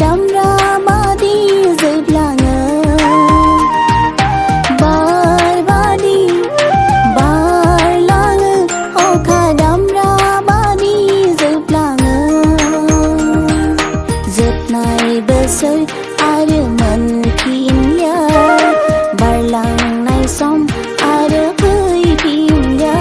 दामरा बादि जोबलाङो बार बादि बारलाङो अखा दामरा बादि जोबलाङो जोबनाय बोसोर आरो मोनफिनलिया बारलांनाय सम आरो फैफिनलिया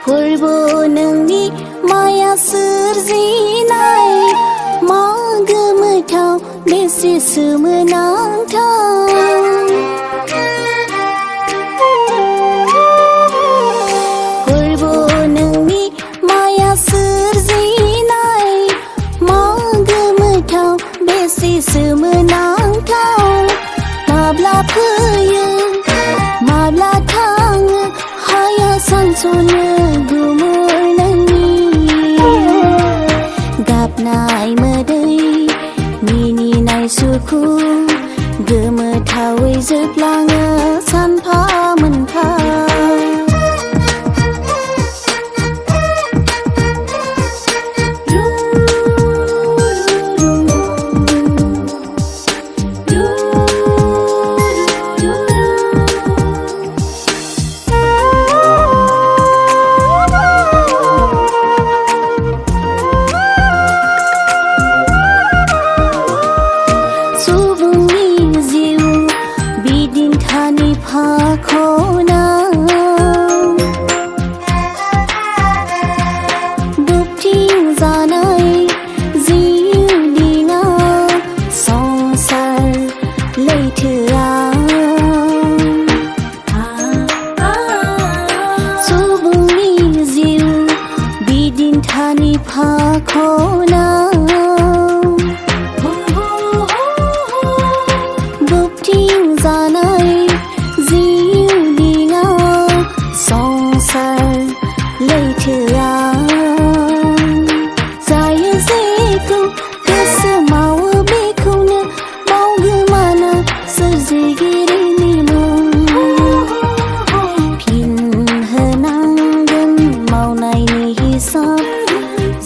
फोरबो नोंनि माया सोरजिनाय मा गोमोथाव बेसे सोमोनांथाव फोरबो नोंनि माया सोरजिनाय मा गोमोथाव बेसे सोमोनांथाव माब्ला फैयो माब्ला थाङो हाया सानस'नो गुमुर नोंनि गाबनाय मोदै मिनिनाय सुखु गोमोथावै जोबलाङो सानफा मोनफा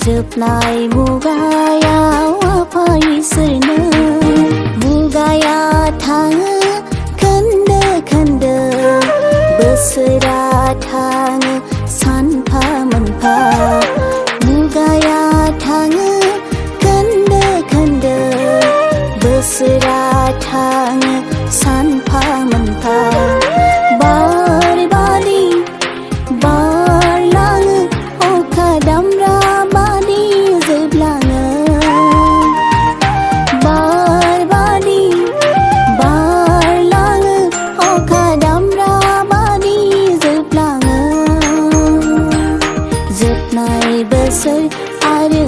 जोबनाय मुगायाव आफा इसोरनो मुगाया थाङो खोन्दो खोन्दो बोसोरा थाङो सानफा मोनफा मुगाया थाङो खोन्दो खोन्दो बोसोरा थाङो सानफा मोनफा बार बादि बारलाङो अखा दामरा बादि जोबलाङो बार बादि बारलाङो अखा दामरा बादि जोबलाङो जोबनाय बोसोर आरो